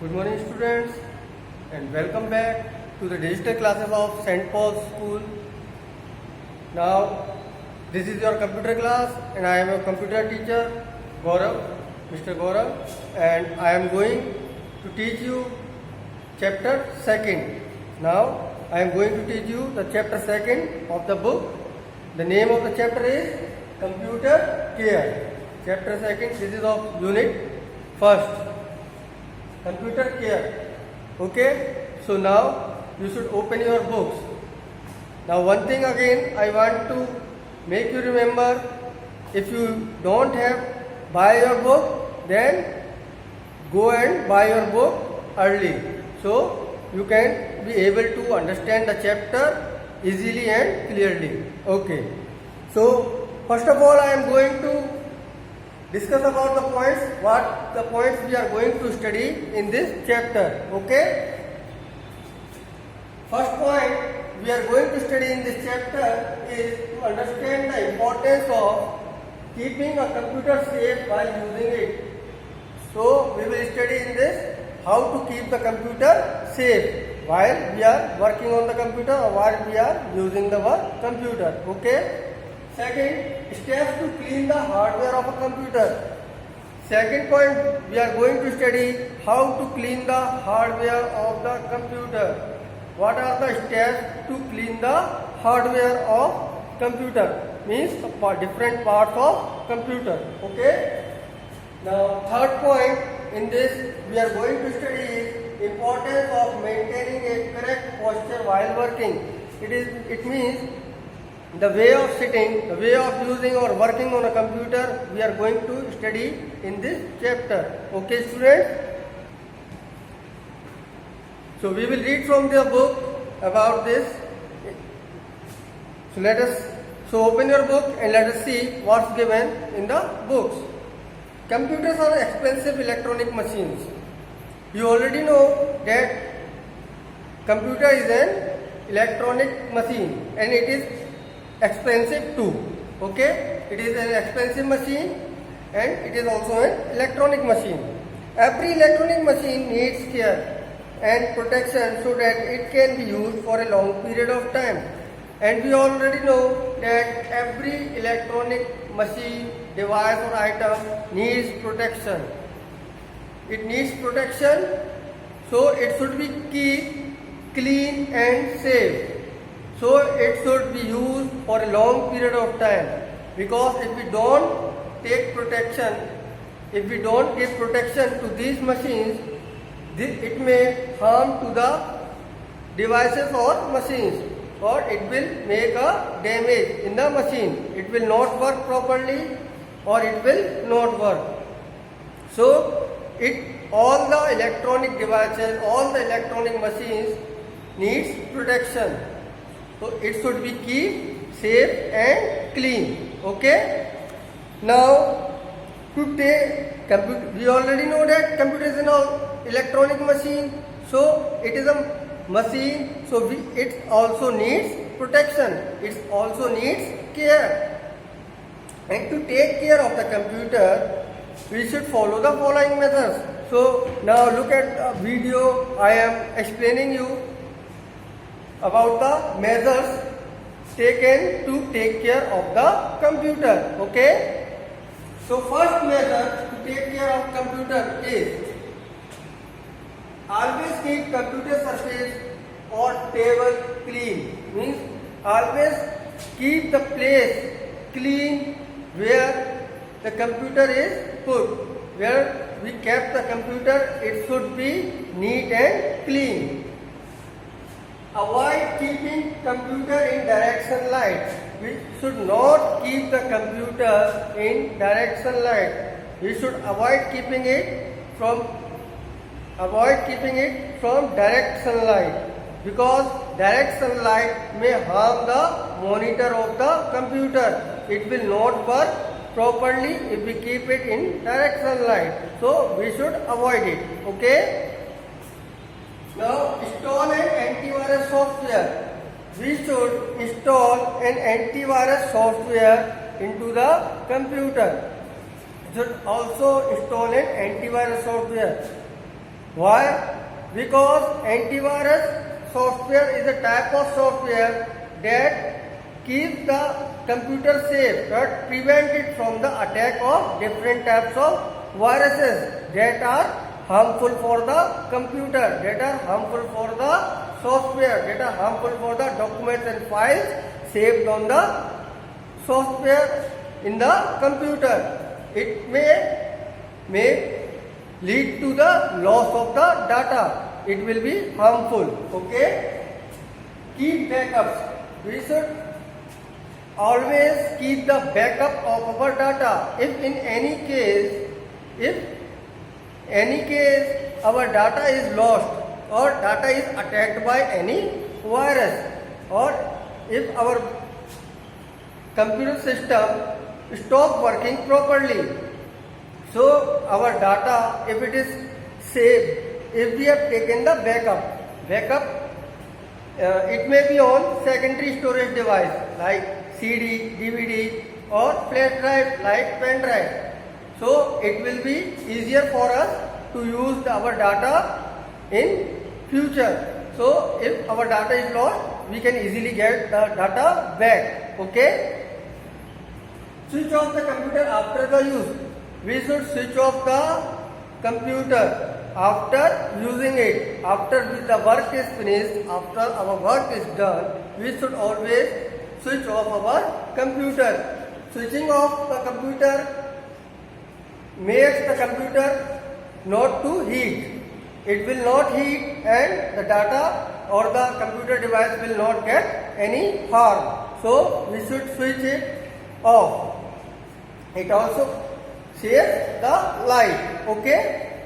Good morning students and welcome back to the digital classes of St. Paul's School. Now this is your computer class and I am a computer teacher Gaurav, Mr. Gaurav, and I am going to teach you chapter 2nd. Now I am going to teach you the chapter 2nd of the book. The name of the chapter is Computer Care. Chapter 2nd, this is of unit 1st. Computer care. Okay, so now you should open your books. Now one thing again I want to make you remember, if you don't have buy your book, then go and buy your book early, so you can be able to understand the chapter easily and clearly. Okay, so first of all I am going to discuss about the points, what the points we are going to study in this chapter. Okay, first point we are going to study in this chapter is to understand the importance of keeping a computer safe while using it. So we will study in this how to keep the computer safe while we are working on the computer or while we are using the computer. Okay. Second, steps to clean the hardware of a computer. Second point, we are going to study how to clean the hardware of the computer. What are the steps to clean the hardware of computer? Means different parts of computer. Okay. Now third point in this we are going to study is importance of maintaining a correct posture while working. It means the way of sitting, the way of using or working on a computer, we are going to study in this chapter. Okay, students? So we will read from the book about this. So open your book and let us see what's given in the books. Computers are expensive electronic machines. You already know that computer is an electronic machine and it is expensive too. Okay, it is an expensive machine and it is also an electronic machine. Every electronic machine needs care and protection so that it can be used for a long period of time. And we already know that every electronic machine, device or item needs protection. It needs protection, so it should be kept clean and safe. So it should be used for a long period of time, because if we don't take protection, if we don't give protection to these machines, it may harm to the devices or machines, or it will make a damage in the machine. It will not work properly or it will not work. So all the electronic devices, all the electronic machines needs protection. So it should be kept safe and clean. Okay. Now to take computer, we already know that computer is an electronic machine. So it is a machine. So it also needs protection. It also needs care. And to take care of the computer, we should follow the following methods. So now look at the video. I am explaining you about the measures taken to take care of the computer. Okay. So first measure to take care of computer is always keep computer surface or table clean. Means always keep the place clean where the computer is put. Where we kept the computer, it should be neat and clean. Avoid keeping computer in direct sunlight. We should not keep the computer in direct sunlight. We should avoid keeping it from direct sunlight, because direct sunlight may harm the monitor of the computer. It will not work properly if we keep it in direct sunlight. So we should avoid it. Okay. Now install an antivirus software. We should install an antivirus software into the computer. We should also install an antivirus software. Why? Because antivirus software is a type of software that keeps the computer safe, but prevent it from the attack of different types of viruses that are harmful for the computer, that are harmful for the software, that are harmful for the documents and files saved on the software in the computer. It may lead to the loss of the data. It will be harmful. Okay? Keep backups. We should always keep the backup of our data. If in any case our data is lost or data is attacked by any virus, or if our computer system stop working properly, so our data, if it is saved, if we have taken the backup, it may be on secondary storage device like CD, DVD or flash drive like pen drive. So it will be easier for us to use our data in future. So if our data is lost, we can easily get the data back. Okay? Switch off the computer after the use. We should switch off the computer after using it. After the work is finished, after our work is done, we should always switch off our computer. Switching off the computer makes the computer not to heat. It will not heat and the data or the computer device will not get any harm. So we should switch it off. It also saves the light. Okay?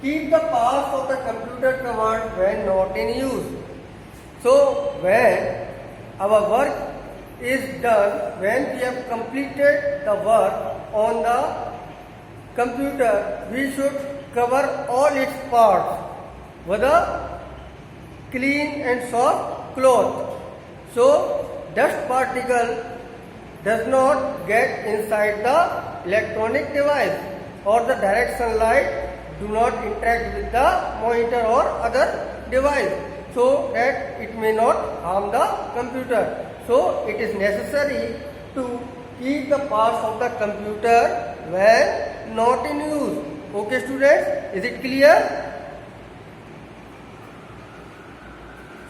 Keep the path of the computer command when not in use. So when our work is done, when we have completed the work on the computer, we should cover all its parts with a clean and soft cloth, so dust particle does not get inside the electronic device, or the direct sunlight do not interact with the monitor or other device, so that it may not harm the computer. So it is necessary to keep the parts of the computer when not in use. Okay students, is it clear?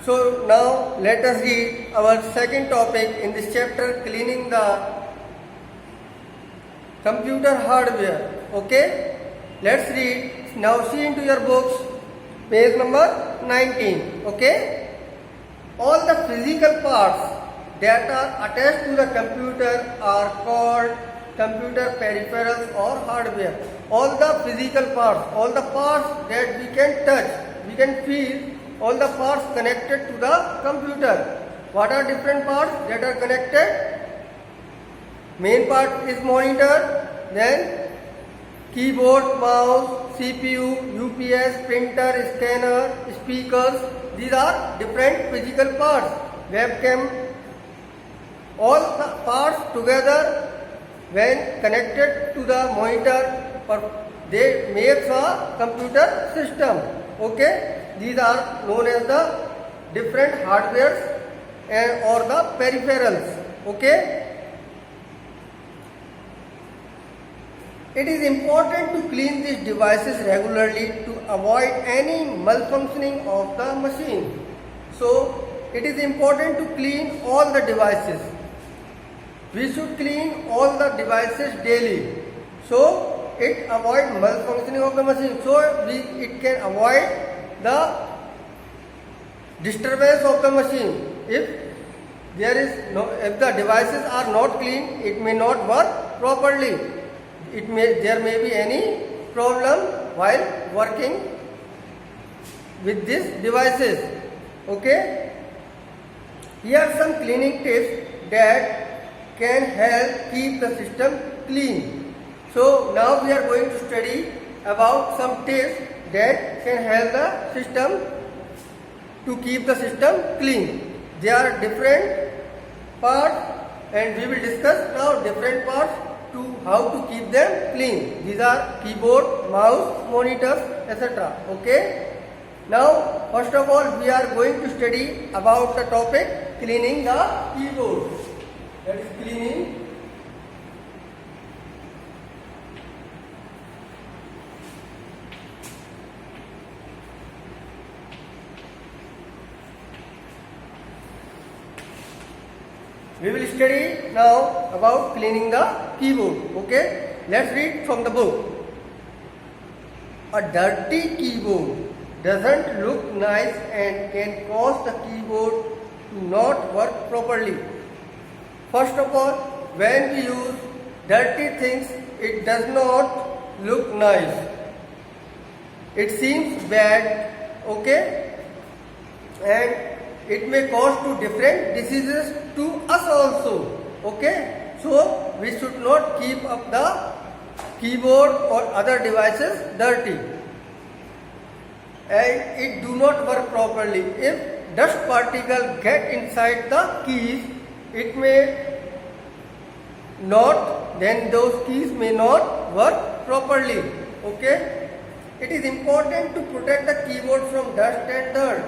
So now let us read our second topic in this chapter, cleaning the computer hardware. Okay, let's read. Now see into your books, page number 19. Okay, all the physical parts that are attached to the computer are called computer peripherals or hardware. All the physical parts, all the parts that we can touch, we can feel, all the parts connected to the computer. What are different parts that are connected? Main part is monitor, then keyboard, mouse, CPU, UPS, printer, scanner, speakers. These are different physical parts. Webcam, all the parts together when connected to the monitor, they make a computer system. Okay, these are known as the different hardwares or the peripherals. Okay, it is important to clean these devices regularly to avoid any malfunctioning of the machine. So it is important to clean all the devices. We should clean all the devices daily, so it avoids malfunctioning of the machine. So it can avoid the disturbance of the machine. If the devices are not clean, it may not work properly. There may be any problem while working with these devices. Okay, here are some cleaning tips that can help keep the system clean. So now we are going to study about some tips that can help the system to keep the system clean. There are different parts and we will discuss now different parts to how to keep them clean. These are keyboard, mouse, monitors, etc. Okay. Now, first of all, we are going to study about the topic cleaning the keyboard. That is cleaning. We will study now about cleaning the keyboard. Okay, let's read from the book. A dirty keyboard doesn't look nice and can cause the keyboard to not work properly. First of all, when we use dirty things, it does not look nice. It seems bad, okay, and it may cause to different diseases to us also, okay. So we should not keep up the keyboard or other devices dirty, and it do not work properly. If dust particle get inside the keys, it may not, then those keys may not work properly, okay. It is important to protect the keyboard from dust and dirt.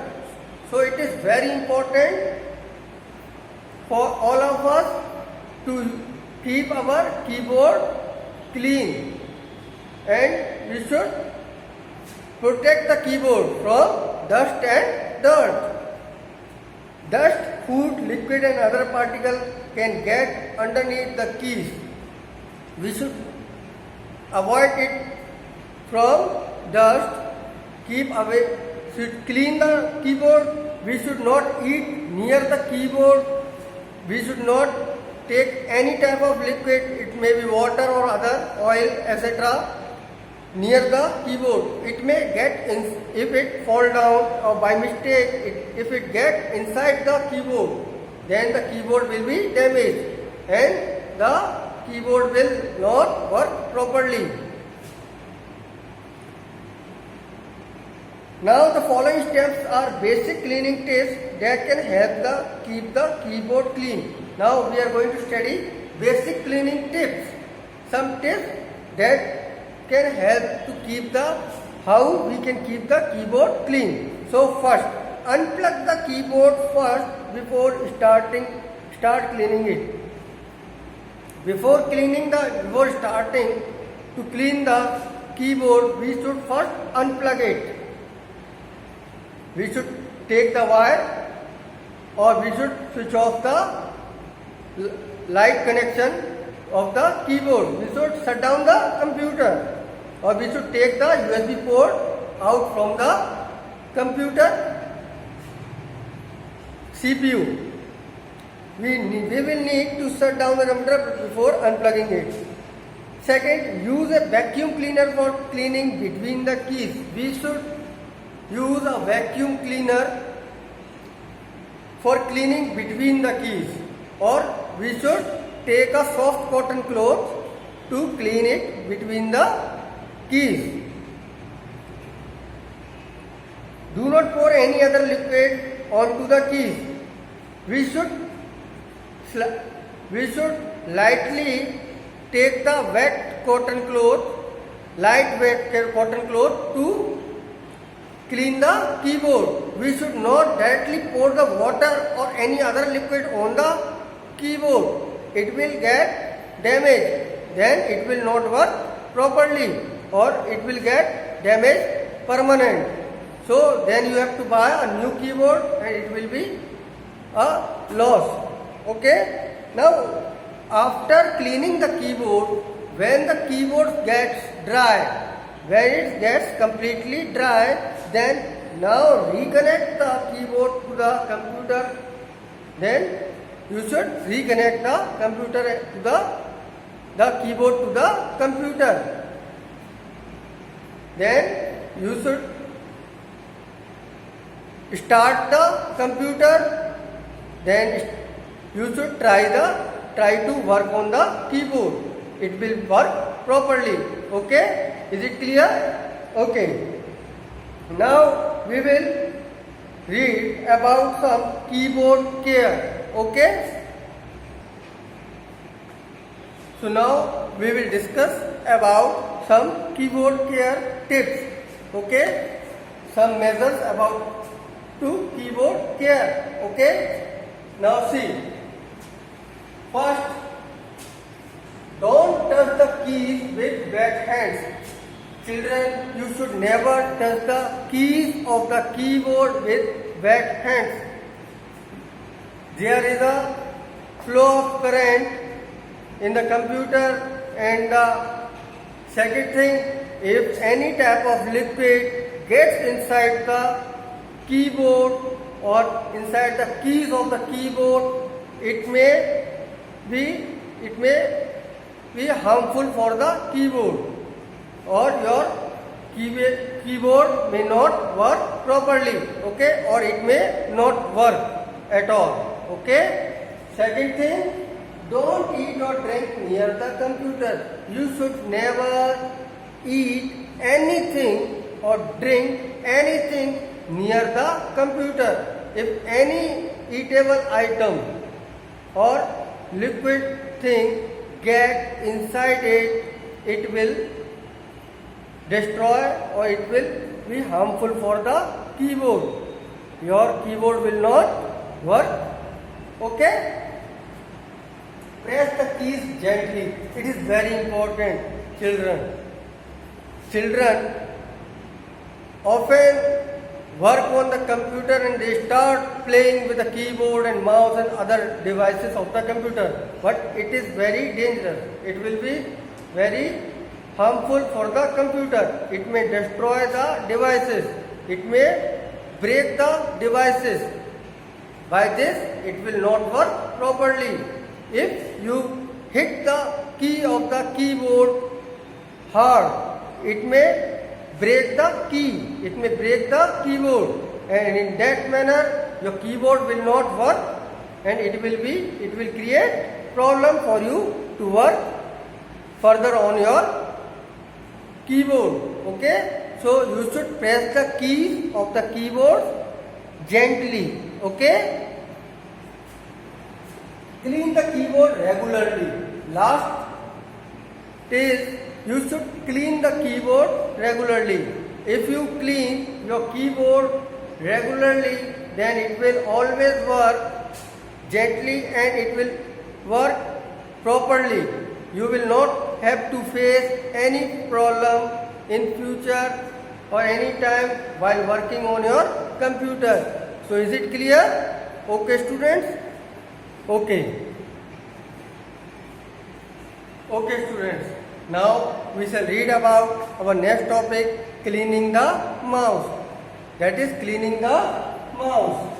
So it is very important for all of us to keep our keyboard clean, and we should protect the keyboard from dust and dirt. Dust, food, liquid and other particles can get underneath the keys. We should avoid it from dust, keep away, should clean the keyboard. We should not eat near the keyboard. We should not take any type of liquid, it may be water or other oil, etc. near the keyboard. It may get in, if it fall down or by mistake, if it get inside the keyboard, then the keyboard will be damaged and the keyboard will not work properly. Now the following steps are basic cleaning tips that can help keep the keyboard clean. Now we are going to study basic cleaning tips. Some tips that can help to keep how we can keep the keyboard clean. So first, unplug the keyboard first before start cleaning it. Before starting to clean the keyboard, we should first unplug it. We should take the wire, or we should switch off the light connection of the keyboard. We should shut down the computer, or we should take the USB port out from the computer CPU. We will need to shut down the computer before unplugging it. Second, use a vacuum cleaner for cleaning between the keys. We should use a vacuum cleaner for cleaning between the keys, or we should take a soft cotton cloth to clean it between the keys. Do not pour any other liquid onto the keys. We should lightly take the wet cotton cloth to clean the keyboard. We should not directly pour the water or any other liquid on the keyboard. It will get damaged. Then it will not work properly, or it will get damaged permanent. So then you have to buy a new keyboard and it will be a loss. Okay. Now after cleaning the keyboard, when the keyboard gets dry, when it gets completely dry, then now reconnect the keyboard to the computer. Then you should reconnect the computer to the keyboard to the computer. Then you should start the computer. Then you should try to work on the keyboard. It will work properly. Okay? Is it clear? Okay. Now we will read about some keyboard care. Okay? So now we will discuss about some keyboard care tips. Okay, some measures about to keyboard care. Okay, now see. First, don't touch the keys with wet hands. Children, you should never touch the keys of the keyboard with wet hands. There is a flow of current in the computer, and the second thing, if any type of liquid gets inside the keyboard or inside the keys of the keyboard, it may be harmful for the keyboard, or your keyboard may not work properly. Okay, or it may not work at all. Okay, second thing, don't eat or drink near the computer. You should never eat anything or drink anything near the computer. If any eatable item or liquid thing get inside it, it will destroy or it will be harmful for the keyboard. Your keyboard will not work. Okay? Press the keys gently. It is very important, children. Children often work on the computer and they start playing with the keyboard and mouse and other devices of the computer. But it is very dangerous. It will be very harmful for the computer. It may destroy the devices. It may break the devices. By this, it will not work properly. If you hit the key of the keyboard hard, it may break the key. It may break the keyboard, and in that manner, your keyboard will not work, and it will create problem for you to work further on your keyboard. Okay, so you should press the keys of the keyboard gently. Okay. Clean the keyboard regularly. Last is you should clean the keyboard regularly. If you clean your keyboard regularly, then it will always work gently and it will work properly. You will not have to face any problem in future or any time while working on your computer. So is it clear? Okay, students? Okay. Okay, students. Now we shall read about our next topic, cleaning the mouse. That is cleaning the mouse.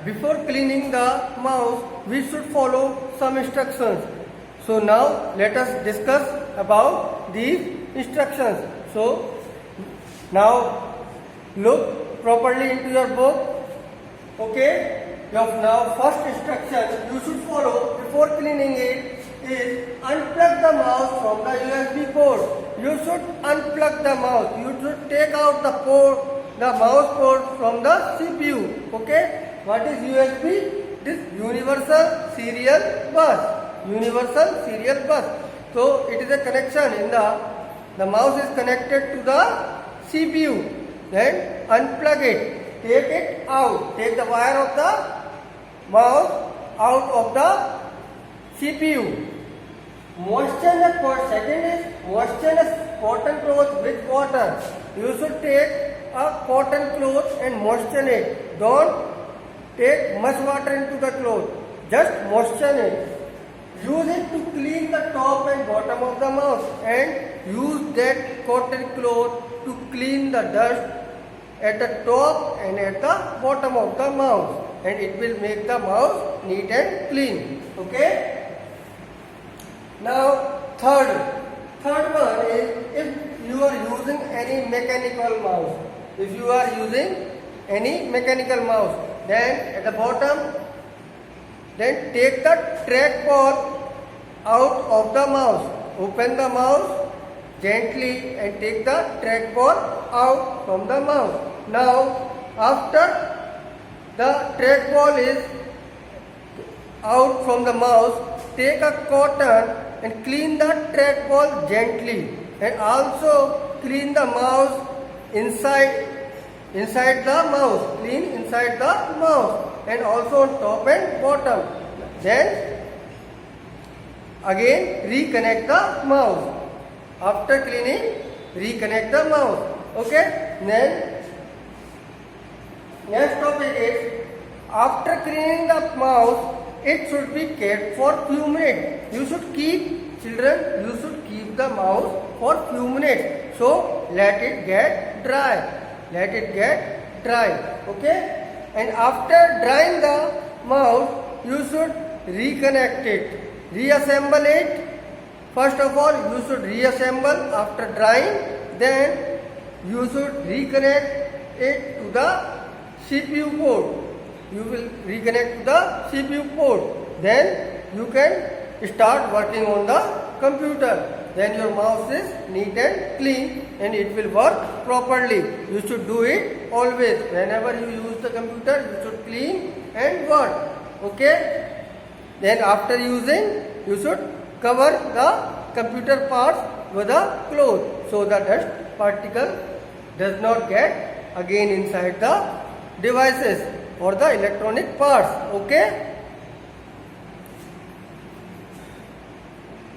Before cleaning the mouse, we should follow some instructions. So now let us discuss about these instructions. So now look properly into your book. Okay. Now first instruction you should follow before cleaning it is unplug the mouse from the USB port. You should unplug the mouse. You should take out the mouse port from the CPU. Okay. What is USB? This universal serial bus. Universal serial bus. So it is a connection in the mouse is connected to the CPU. Then unplug it. Take it out. Take the wire of the mouse out of the CPU. Moisten the cloth. Second is moisten a cotton cloth with water. You should take a cotton cloth and moisten it. Don't take much water into the cloth. Just moisten it. Use it to clean the top and bottom of the mouse, and use that cotton cloth to clean the dust at the top and at the bottom of the mouse, and it will make the mouse neat and clean. Okay. Now third one is if you are using any mechanical mouse. If you are using any mechanical mouse, then at the bottom, then take the trackball out of the mouse. Open the mouse gently and take the trackball out from the mouse. Now, after the trackball is out from the mouse, take a cotton and clean the trackball gently, and also clean the mouse inside the mouse. Clean inside the mouse and also on top and bottom. Then again reconnect the mouse. After cleaning, reconnect the mouse. Okay. Then next topic is, after cleaning the mouse, it should be kept for few minutes. You should keep, children, you should keep the mouse for few minutes. So let it get dry. Let it get dry. Okay. And after drying the mouse, you should reconnect it. Reassemble it. First of all, you should reassemble after drying. Then you should reconnect it to the CPU port. You will reconnect to the CPU port. Then you can start working on the computer. Then your mouse is neat and clean and it will work properly. You should do it always. Whenever you use the computer, you should clean and work. Okay? Then after using, you should cover the computer parts with a cloth so the dust particle does not get again inside the devices or the electronic parts. Okay?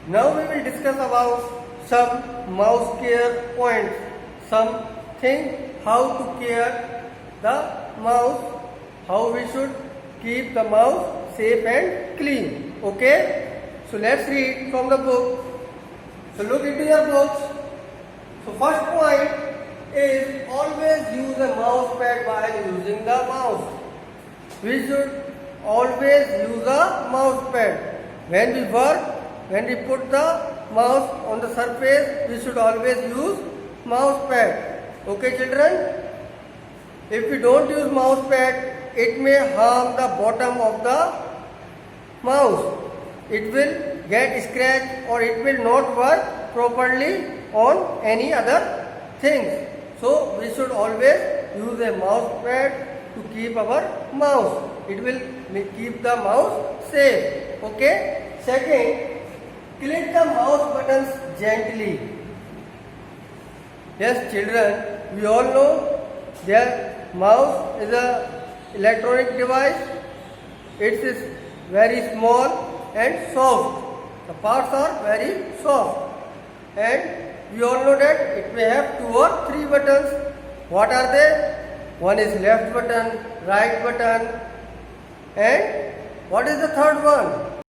Now we will discuss about some mouse care points, something how to care the mouse, how we should keep the mouse safe and clean. Okay? So let's read from the book. So look into your books. So first point is, always use a mouse pad while using the mouse. We should always use a mouse pad. When we work, when we put the mouse on the surface, we should always use mouse pad. Okay, children? If we don't use mouse pad, it may harm the bottom of the mouse. It will get scratched or it will not work properly on any other things. So we should always use a mouse pad to keep our mouse. It will keep the mouse safe. Okay? Second, click the mouse buttons gently. Yes, children, we all know that mouse is a electronic device. It is very small and soft. The parts are very soft. And we all know that it may have 2 or 3 buttons. What are they? One is left button, right button, and what is the third one?